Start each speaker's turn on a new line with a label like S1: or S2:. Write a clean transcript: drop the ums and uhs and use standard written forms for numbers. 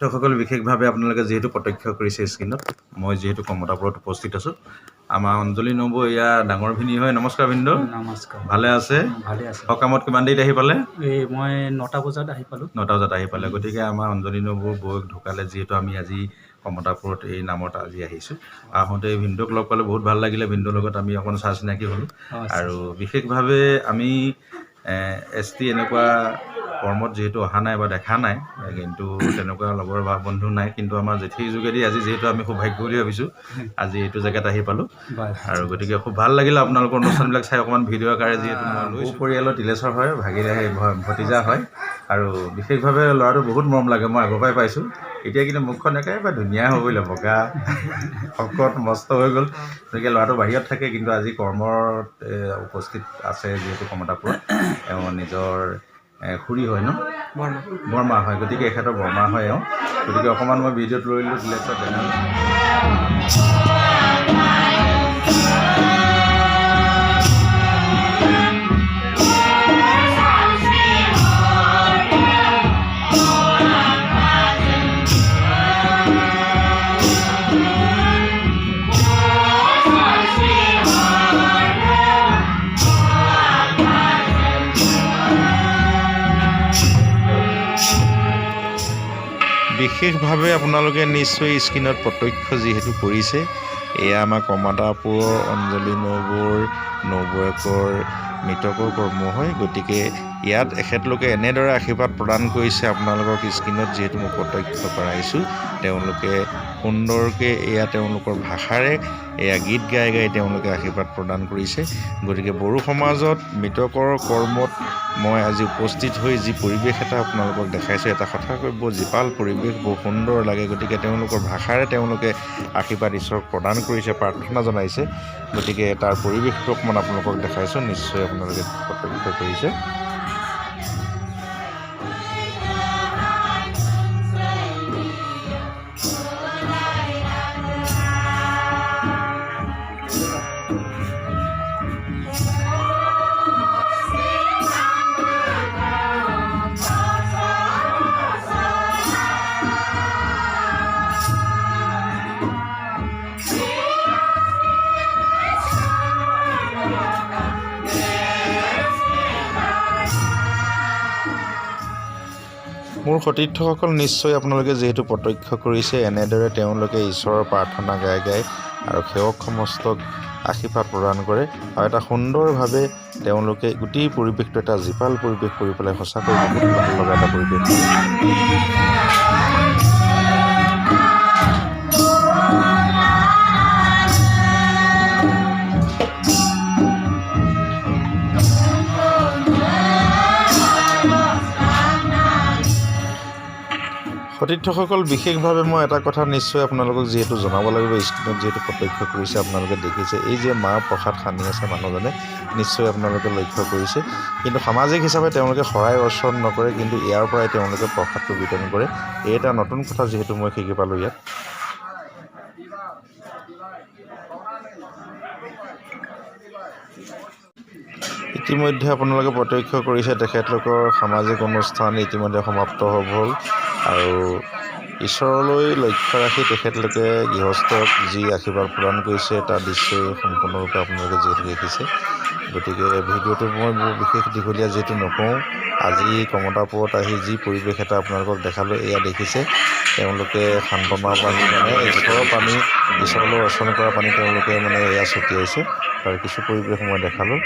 S1: দৰ্শকসকল বিশেষভাৱে আপোনালোকে যিহেতু প্ৰত্যক্ষ কৰিছে স্ক্ৰীণত মই যিহেতু কমতাপুৰত উপস্থিত আছোঁ আমাৰ অঞ্জলি নবৌ এয়া ডাঙৰ ভিনী হয় নমস্কাৰ ভিন্দু
S2: নমস্কাৰ
S1: ভালে আছে
S2: ভালে আছে
S1: সকামত কিমান দেৰিত আহি পালে
S2: এই মই 9টা বজাত আহি পালোঁ
S1: 9টা বজাত আহি পালে গতিকে আমাৰ অঞ্জলি নবৌৰ বৌক ঢুকালে যিহেতু আমি আজি কমতাপুৰত এই নামত আজি আহিছোঁ আহোঁতে ভিন্দুক লগ পালোঁ বহুত ভাল লাগিলে ভিন্দুৰ লগত আমি অকণ চা চিনাকি হ'লোঁ আৰু বিশেষভাৱে আমি ST এনেকুৱা কৰ্মত যেহেতু অহা নাই বা দেখা নাই কিন্তু তেনেকুৱা লগৰ বা বন্ধু নাই কিন্তু আমাৰ জেঠীৰ যোগেদি আজি যেহেতু আমি সৌভাগ্য বুলি ভাবিছোঁ আজি এইটো জেগাত আহি পালোঁ আৰু গতিকে খুব ভাল লাগিলে আপোনালোকৰ অনুষ্ঠানবিলাক চাই অকণমান ভিডিঅ' আকাৰে যিহেতু মোৰ পৰিয়ালৰ তিলেশ্বৰ হয় ভাগিদাৰী ভতিজা হয় আৰু বিশেষভাৱে ল'ৰাটো বহুত মৰম লাগে মই আগৰ পৰাই পাইছোঁ এতিয়া কিন্তু মুখখন একেবাৰে ধুনীয়া হৈ গ'লে বগা শকত মস্ত হৈ গ'ল গতিকে ল'ৰাটো বাহিৰত থাকে কিন্তু আজি কৰ্মত উপস্থিত আছে যিহেতু কমতাপুৰত তেওঁ নিজৰ খুৰী হয় ন বৰমা হয় গতিকে এখেতৰ বৰমা হয় এওঁ গতিকে অকণমান মই ভিডিঅ'ত লৈ ল'লোঁ তিলেশ্বৰ বিশেষভাৱে আপোনালোকে নিশ্চয় স্ক্ৰীণত প্ৰত্যক্ষ যিহেতু কৰিছে এয়া আমাৰ কমতাপুৰৰ অঞ্জলি নবৌৰ নবৌয়েকৰ মৃতকৰ কৰ্ম হয় গতিকে ইয়াত এখেতলোকে এনেদৰে আশীৰ্বাদ প্ৰদান কৰিছে আপোনালোকক স্ক্ৰীণত যিহেতু মই প্ৰত্যক্ষ কৰাইছোঁ তেওঁলোকে সুন্দৰকৈ এয়া তেওঁলোকৰ ভাষাৰে এয়া গীত গাই গাই তেওঁলোকে আশীৰ্বাদ প্ৰদান কৰিছে গতিকে বড়ো সমাজত মৃতকৰ কৰ্মত মই আজি উপস্থিত হৈ যি পৰিৱেশ এটা আপোনালোকক দেখাইছোঁ এটা সঁচাকৈ বৰ জীপাল পৰিৱেশ বৰ সুন্দৰ লাগে গতিকে তেওঁলোকৰ ভাষাৰে তেওঁলোকে আশীৰ্বাদ ঈশ্বৰক প্ৰদান কৰিছে প্ৰাৰ্থনা জনাইছে গতিকে তাৰ পৰিৱেশটো অকণমান আপোনালোকক দেখাইছোঁ নিশ্চয় আপোনালোকে প্ৰত্যক্ষ কৰিছে মোৰ সতীৰ্থসকল নিশ্চয় আপোনালোকে যিহেতু প্ৰত্যক্ষ কৰিছে এনেদৰে তেওঁলোকে ঈশ্বৰৰ প্ৰাৰ্থনা গাই গাই আৰু সেৱক সমস্তক আশীৰ্বাদ প্ৰদান কৰে আৰু এটা সুন্দৰভাৱে তেওঁলোকে গোটেই পৰিৱেশটো এটা জীপাল পৰিৱেশ কৰি পেলাই সঁচাকৈ বহুত ভাল লগা এটা পৰিৱেশ সতীৰ্থসকল বিশেষভাৱে মই এটা কথা নিশ্চয় আপোনালোকক যিহেতু জনাব লাগিব স্ক্ৰীণত যিহেতু প্ৰত্যক্ষ কৰিছে আপোনালোকে দেখিছে এই যে মাৰ প্ৰসাদ সানি আছে মানুহজনে নিশ্চয় আপোনালোকে লক্ষ্য কৰিছে কিন্তু সামাজিক হিচাপে তেওঁলোকে শৰাই অৰ্চন নকৰে কিন্তু ইয়াৰ পৰাই তেওঁলোকে প্ৰসাদটো বিতৰণ কৰে এই এটা নতুন কথা যিহেতু মই শিকি পালোঁ ইয়াত ইতিমধ্যে আপোনালোকে প্ৰত্যক্ষ কৰিছে তেখেতলোকৰ সামাজিক অনুষ্ঠান ইতিমধ্যে সমাপ্ত হ'ল আৰু ঈশ্বৰলৈ লক্ষ্য ৰাখি তেখেতলোকে গৃহস্থক যি আশীৰ্বাদ প্ৰদান কৰিছে তাৰ দৃশ্যই সম্পূৰ্ণৰূপে আপোনালোকে যিহেতু দেখিছে গতিকে ভিডিঅ'টো মই বৰ বিশেষ দীঘলীয়া যিহেতু নকওঁ আজি কমতাপুৰত আহি যি পৰিৱেশ এটা আপোনালোকক দেখালোঁ এয়া দেখিছে তেওঁলোকে সান্তনা পানী মানে ঈশ্বৰৰ পানী ঈশ্বৰলৈ অৰ্চনা কৰা পানী তেওঁলোকে মানে এয়া ছটিয়াইছে তাৰ কিছু পৰিৱেশ মই দেখালোঁ